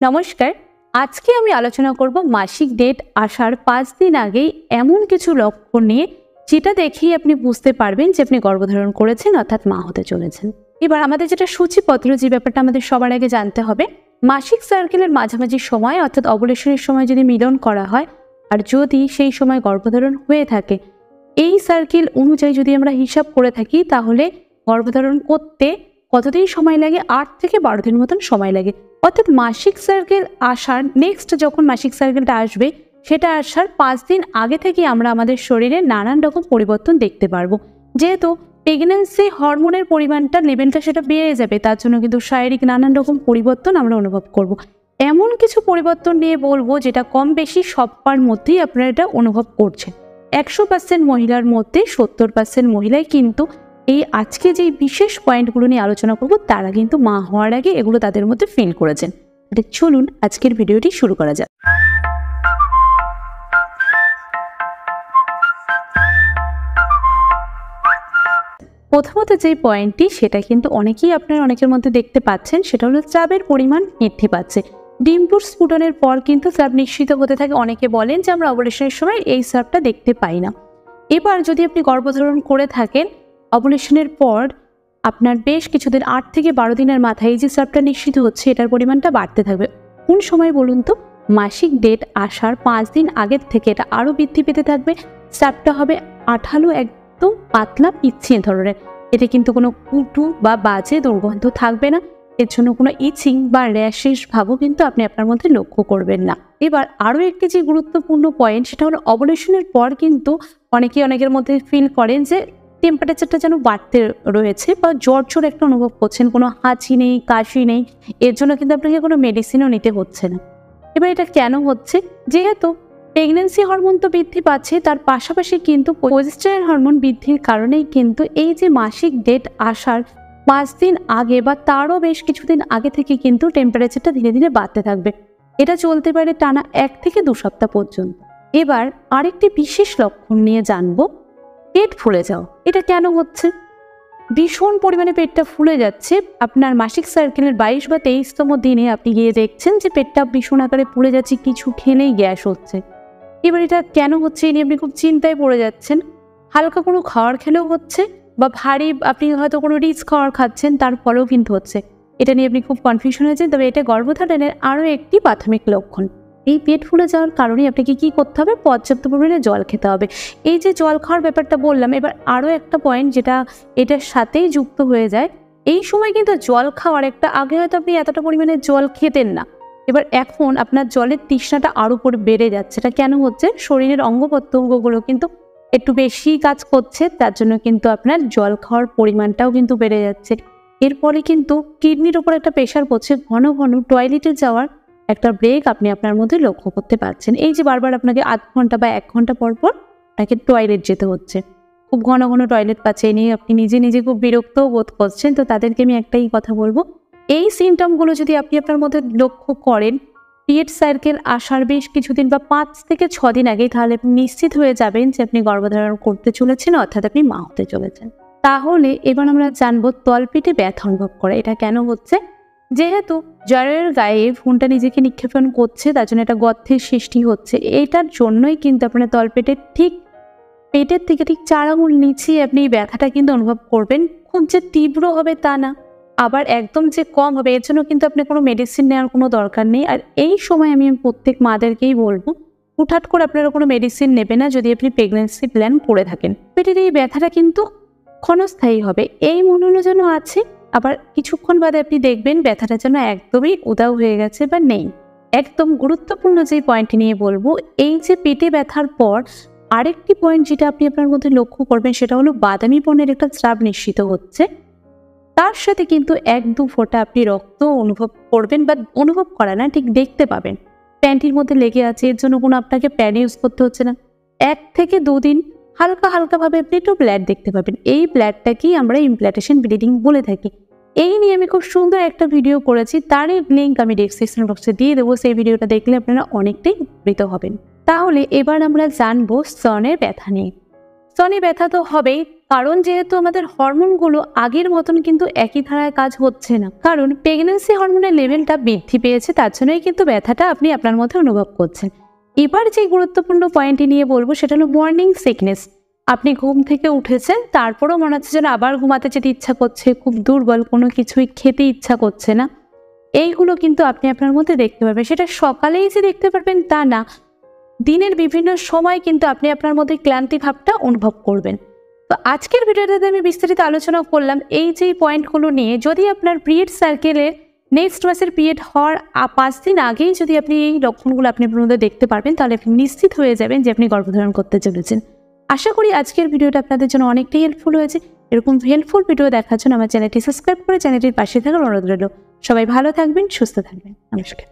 নমস্কার। আজকে আমি আলোচনা করব মাসিক ডেট আসার 5 দিন আগেই এমন কিছু লক্ষণ নিয়ে যেটা দেখেই আপনি বুঝতে পারবেন যে আপনি গর্ভধারণ করেছেন অর্থাৎ মা হতে চলেছেন। এবার আমাদের যেটা সূচিপত্র যে ব্যাপারটা আমাদের সবার আগে জানতে হবে, মাসিক সার্কেলের মাঝামাঝি সময় অর্থাৎ ওভুলেশনের সময় যদি মিলন করা হয় আর যদি সেই সময় গর্ভধারণ হয়ে থাকে, এই সার্কেল অনুযায়ী যদি আমরা হিসাব করে থাকি তাহলে গর্ভধারণ করতে কতদিন সময় লাগে? 8 থেকে 12 দিন মতন সময় লাগে। অর্থাৎ মাসিক সার্কেল আসার নেক্সট যখন মাসিক সার্কেলটা আসবে সেটা আসার 5 দিন আগে থেকে আমরা আমাদের শরীরে নানান রকম পরিবর্তন দেখতে পারবো। যেহেতু প্রেগন্যান্সি হরমোনের পরিমাণটা লেভেলটা সেটা বেড়ে যাবে, তার জন্য কিন্তু শারীরিক নানান রকম পরিবর্তন আমরা অনুভব করব। এমন কিছু পরিবর্তন নিয়ে বলবো যেটা কম বেশি সবার মধ্যেই আপনারা এটা অনুভব করছেন। 100% মহিলার মধ্যে 70% মহিলাই কিন্তু এই আজকে যে বিশেষ পয়েন্টগুলো নিয়ে আলোচনা করব তারা কিন্তু মা হওয়ার আগে এগুলো তাদের মধ্যে ফিল করেছেন। চলুন আজকের ভিডিওটি শুরু করা যাক। প্রথমত যে পয়েন্টটি সেটা কিন্তু অনেকেই আপনারা অনেকের মধ্যে দেখতে পাচ্ছেন, সেটা হলো স্রাবের পরিমাণ বৃদ্ধি পাচ্ছে। ডিম্পুর স্ফুটনের পর কিন্তু স্রাব নিঃসৃত হতে থাকে। অনেকে বলেন যে আমরা ওভুলেশনের সময় এই স্রাবটা দেখতে পাই না। এবার যদি আপনি গর্ভধারণ করে থাকেন, ওভুলেশনের পর আপনার বেশ কিছুদিন 8 থেকে 12 দিনের মাথায় এই যে স্রাবটা নিঃসৃত হচ্ছে এটার পরিমাণটা বাড়তে থাকবে। কোন সময় বলুন তো? মাসিক ডেট আসার 5 দিন আগের থেকে এটা আরও বৃদ্ধি পেতে থাকবে। স্রাবটা হবে আঠালো, একদম পাতলা পিচ্ছিল ধরনের। এতে কিন্তু কোনো কুটু বা বাজে দুর্গন্ধ থাকবে না। এর জন্য কোনো ইচিং বা র্যাশেস ভাবও কিন্তু আপনি আপনার মধ্যে লক্ষ্য করবেন না। এবার আরও একটি যে গুরুত্বপূর্ণ পয়েন্ট সেটা হলো ওভুলেশনের পর কিন্তু অনেকের মধ্যে ফিল করেন যে টেম্পারেচারটা যেন বাড়তে রয়েছে বা জ্বর একটা অনুভব করছেন, কোনো হাঁচি নেই, কাশি নেই। এর জন্য কিন্তু আপনাকে কোনো মেডিসিনও নিতে হচ্ছে না। এবার এটা কেন হচ্ছে? যেহেতু প্রেগন্যান্সি হরমোন তো বৃদ্ধি পাচ্ছে, তার পাশাপাশি কিন্তু প্রজেস্টেরন হরমোন বৃদ্ধির কারণেই কিন্তু এই যে মাসিক ডেট আসার 5 দিন আগে বা তারও বেশ কিছুদিন আগে থেকে কিন্তু টেম্পারেচারটা ধীরে ধীরে বাড়তে থাকবে। এটা চলতে পারে টানা 1 থেকে 2 সপ্তাহ পর্যন্ত। এবার আরেকটি বিশেষ লক্ষণ নিয়ে জানবো, পেট ফুলে যাও। এটা কেন হচ্ছে? ভীষণ পরিমাণে পেটটা ফুলে যাচ্ছে। আপনার মাসিক সার্কেলের 22 বা 23তম দিনে আপনি গিয়ে দেখছেন যে পেটটা ভীষণ আকারে ফুলে যাচ্ছে, কিছু খেলেই গ্যাস হচ্ছে। এবার এটা কেন হচ্ছে এই নিয়ে আপনি খুব চিন্তায় পড়ে যাচ্ছেন। হালকা কোনো খাবার খেলেও হচ্ছে বা ভারী আপনি হয়তো কোনো রিচ খাবার খাচ্ছেন তার ফলেও কিন্তু হচ্ছে। এটা নিয়ে আপনি খুব কনফিউশন হয়েছেন। তবে এটা গর্ভধারণের আরও একটি প্রাথমিক লক্ষণ। এই পেট ফুলে যাওয়ার কারণে আপনাকে কী করতে হবে? পর্যাপ্ত পরিমাণে জল খেতে হবে। এই যে জল খাওয়ার ব্যাপারটা বললাম, এবার আরও একটা পয়েন্ট যেটা এটার সাথেই যুক্ত হয়ে যায়। এই সময় কিন্তু জল খাওয়ার একটা, আগে হয়তো আপনি এতটা পরিমাণে জল খেতেন না, এবার এখন আপনার জলের তৃষ্ণাটা আরও বেড়ে যাচ্ছে। এটা কেন হচ্ছে? শরীরের অঙ্গ প্রত্যঙ্গগুলো কিন্তু একটু বেশি কাজ করছে, তার জন্য কিন্তু আপনার জল খাওয়ার পরিমাণটাও কিন্তু বেড়ে যাচ্ছে। এর ফলে কিন্তু কিডনির ওপর একটা প্রেশার পড়ছে। ঘন ঘন টয়লেটে যাওয়ার একটা ব্রেক আপনি আপনার মধ্যে লক্ষ্য করতে পারছেন। এই যে বারবার আপনাকে আধ ঘন্টা বা 1 ঘন্টা পর পর আপনাকে টয়লেট যেতে হচ্ছে, খুব ঘন ঘন টয়লেট পাচ্ছে, এ নিয়ে আপনি নিজে খুব বিরক্তও বোধ করছেন। তো তাদেরকে আমি একটাই কথা বলবো, এই সিমটমগুলো যদি আপনি আপনার মধ্যে লক্ষ্য করেন পিরিয়ড সাইকেল আসার বেশ কিছুদিন বা 5 থেকে 6 দিন আগেই, তাহলে আপনি নিশ্চিত হয়ে যাবেন যে আপনি গর্ভধারণ করতে চলেছেন অর্থাৎ আপনি মা হতে চলেছেন। তাহলে এবার আমরা জানবো তলপেটে ব্যথা অনুভব করা। এটা কেন হচ্ছে? যেহেতু জ্বরের গায়ে ফোনটা নিজেকে নিক্ষেপণ করছে, তার জন্য একটা গর্তের সৃষ্টি হচ্ছে। এটার জন্যই কিন্তু আপনার তলপেটের ঠিক পেটের থেকে ঠিক 4 আঙুল নিচে আপনি এই ব্যথাটা কিন্তু অনুভব করবেন। খুব যে তীব্র হবে তা না, আবার একদম যে কম হবে এর জন্য কিন্তু আপনি কোনো মেডিসিন নেওয়ার কোনো দরকার নেই। আর এই সময় আমি প্রত্যেক মাদেরকেই বলবো, হুটহাট করে আপনারা কোনো মেডিসিন নেবে না যদি আপনি প্রেগন্যান্সি প্ল্যান করে থাকেন। পেটের এই ব্যথাটা কিন্তু ক্ষণস্থায়ী হবে, এই মনে হলো যেন আছে, আবার কিছুক্ষণ বাদে আপনি দেখবেন ব্যথাটা যেন একদমই উধাও হয়ে গেছে বা নেই। একদম গুরুত্বপূর্ণ যে পয়েন্টটি নিয়ে বলবো, এই যে পেটে ব্যথার পর আরেকটি পয়েন্ট যেটা আপনি আপনার মধ্যে লক্ষ্য করবেন সেটা হলো বাদামি বর্ণের একটা স্রাব নিঃসৃত হচ্ছে। তার সাথে কিন্তু 1-2 ফোঁটা আপনি রক্ত অনুভব করবেন বা অনুভব করা না, ঠিক দেখতে পাবেন প্যান্টির মধ্যে লেগে আছে। এর জন্য কোনো আপনাকে প্যাড ইউজ করতে হচ্ছে না। 1 থেকে 2 দিন হালকাভাবে আপনি একটু ব্লাড দেখতে পাবেন। এই ব্লাডটাকেই আমরা ইমপ্ল্যান্টেশন ব্লিডিং বলে থাকি। এই নিয়ে আমি খুব সুন্দর একটা ভিডিও করেছি, তার লিঙ্ক আমি ডেসক্রিপশন বক্সে দিয়ে দেবো। সেই ভিডিওটা দেখলে আপনারা অনেকটাই উপকৃত হবেন। তাহলে এবার আমরা জানবো স্তনের ব্যথা নিয়ে। স্তনে ব্যথা তো হবেই, কারণ যেহেতু আমাদের হরমোনগুলো আগের মতন কিন্তু একই ধারায় কাজ হচ্ছে না, কারণ প্রেগন্যান্সি হরমোনের লেভেলটা বৃদ্ধি পেয়েছে, তার জন্যই কিন্তু ব্যথাটা আপনি আপনার মধ্যে অনুভব করছেন। এবার যে গুরুত্বপূর্ণ পয়েন্টটি নিয়ে বলবো সেটা হলো মর্নিং সিকনেস। আপনি ঘুম থেকে উঠেছেন, তারপরও মনে হচ্ছে যেন আবার ঘুমাতে যেতে ইচ্ছা করছে, খুব দুর্বল, কোনো কিছুই খেতে ইচ্ছা করছে না। এইগুলো কিন্তু আপনি আপনার মধ্যে দেখতে পারবেন। সেটা সকালেই যে দেখতে পারবেন তা না, দিনের বিভিন্ন সময় কিন্তু আপনি আপনার মধ্যে ক্লান্তি ভাবটা অনুভব করবেন। তো আজকের ভিডিওটাতে আমি বিস্তারিত আলোচনা করলাম এই যে পয়েন্টগুলো নিয়ে। যদি আপনার পিরিয়ড সার্কেলের নেক্সট মাসের পিরিয়ড হওয়ার 5 দিন আগেই যদি আপনি এই লক্ষণগুলো আপনি আপনার মধ্যে দেখতে পারবেন, তাহলে আপনি নিশ্চিত হয়ে যাবেন যে আপনি গর্ভধারণ করতে চলেছেন। আশা করি আজকের ভিডিওটা আপনাদের জন্য অনেকটাই হেল্পফুল হয়েছে। এরকম হেল্পফুল ভিডিও দেখার জন্য আমার চ্যানেলটি সাবস্ক্রাইব করে চ্যানেলটির পাশে থাকার অনুরোধ রইল। সবাই ভালো থাকবেন, সুস্থ থাকবেন। নমস্কার।